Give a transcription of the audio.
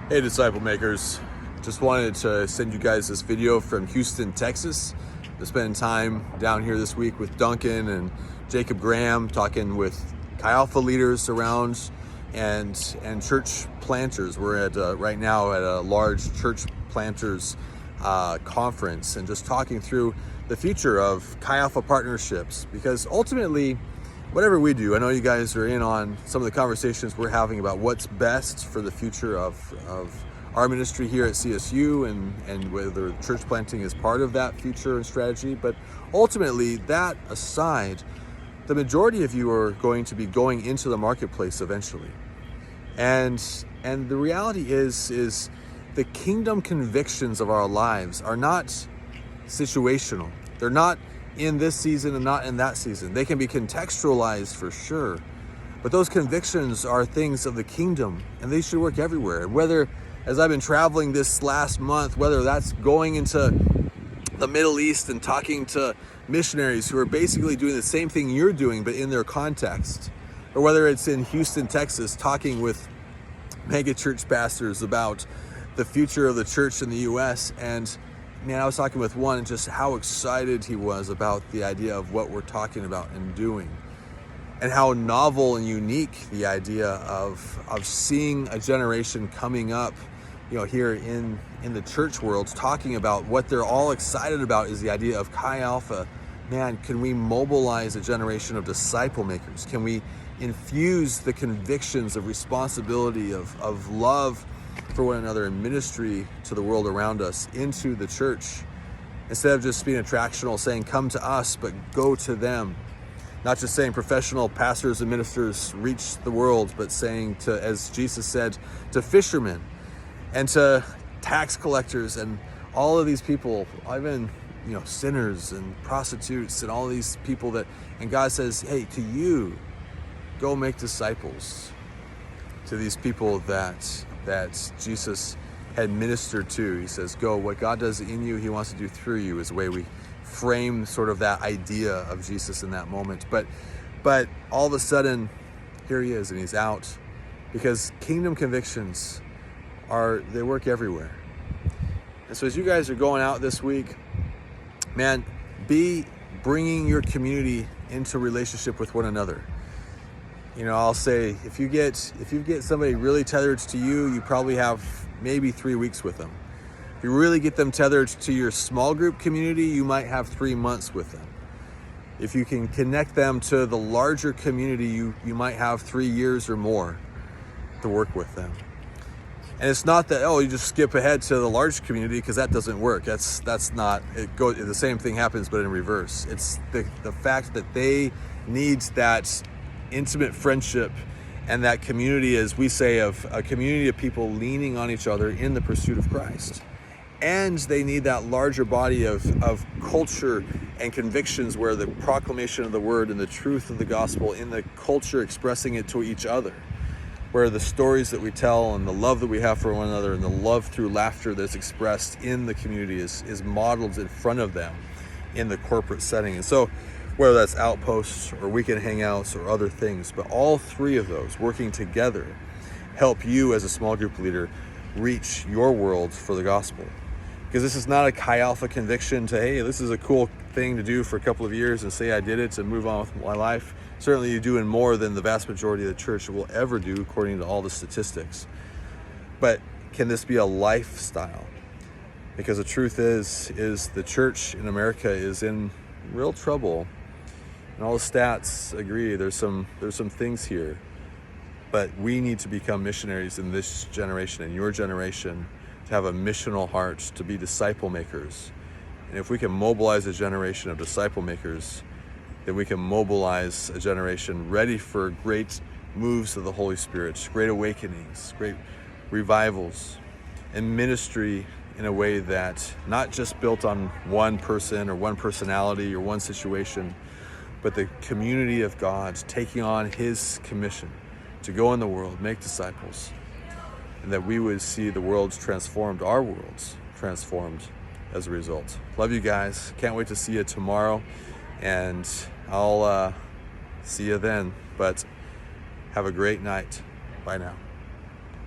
Hey disciple makers, just wanted to send you guys this video from Houston, Texas. To spend time down here this week with Duncan and Jacob Graham, talking with Chi Alpha leaders around and church planters. We're at right now at a large church planters conference, and just talking through the future of Chi Alpha partnerships, because ultimately whatever we do, I know you guys are in on some of the conversations we're having about what's best for the future of our ministry here at CSU, and whether church planting is part of that future and strategy. But ultimately, that aside, the majority of you are going to be going into the marketplace eventually. And the reality is the kingdom convictions of our lives are not situational. They're not in this season and not in that season. They can be contextualized for sure, but those convictions are things of the kingdom, and they should work everywhere. And whether, as I've been traveling this last month, whether that's going into the Middle East and talking to missionaries who are basically doing the same thing you're doing, but in their context, or whether it's in Houston, Texas, talking with mega church pastors about the future of the church in the U.S. And man, I was talking with one and just how excited he was about the idea of what we're talking about and doing, and how novel and unique the idea of seeing a generation coming up, here in the church world, talking about what they're all excited about is the idea of Chi Alpha. Man, can we mobilize a generation of disciple makers? Can we infuse the convictions of responsibility, of love for one another and ministry to the world around us into the church, instead of just being attractional, saying come to us, but go to them? Not just saying professional pastors and ministers reach the world, but saying to, as Jesus said, to fishermen and to tax collectors and all of these people, even sinners and prostitutes and all these people that, and God says, hey, to you, go make disciples, to these people that Jesus had ministered to. He says, go, what God does in you, he wants to do through you, is the way we frame sort of that idea of Jesus in that moment. But all of a sudden, here he is, and he's out, because kingdom convictions they work everywhere. And so as you guys are going out this week, man, be bringing your community into relationship with one another. I'll say, if you get somebody really tethered to you, you probably have maybe 3 weeks with them. If you really get them tethered to your small group community, you might have 3 months with them. If you can connect them to the larger community, you might have 3 years or more to work with them. And it's not that, you just skip ahead to the large community, because that doesn't work. That's not, the same thing happens, but in reverse. It's the fact that they need that intimate friendship and that community, as we say, of a community of people leaning on each other in the pursuit of Christ. And they need that larger body of culture and convictions, where the proclamation of the word and the truth of the gospel in the culture, expressing it to each other, where the stories that we tell and the love that we have for one another and the love through laughter that's expressed in the community is modeled in front of them in the corporate setting. And so whether that's outposts or weekend hangouts or other things, but all three of those working together help you as a small group leader reach your world for the gospel. Because this is not a Chi Alpha conviction to, hey, this is a cool thing to do for a couple of years and say I did it and move on with my life. Certainly you're doing more than the vast majority of the church will ever do, according to all the statistics. But can this be a lifestyle? Because the truth is the church in America is in real trouble. And all the stats agree, there's some things here, but we need to become missionaries in this generation, in your generation, to have a missional heart, to be disciple makers. And if we can mobilize a generation of disciple makers, then we can mobilize a generation ready for great moves of the Holy Spirit, great awakenings, great revivals, and ministry in a way that not just built on one person or one personality or one situation, but the community of God taking on his commission to go in the world, make disciples, and that we would see the worlds transformed, our worlds transformed as a result. Love you guys. Can't wait to see you tomorrow, and I'll see you then. But have a great night. Bye now.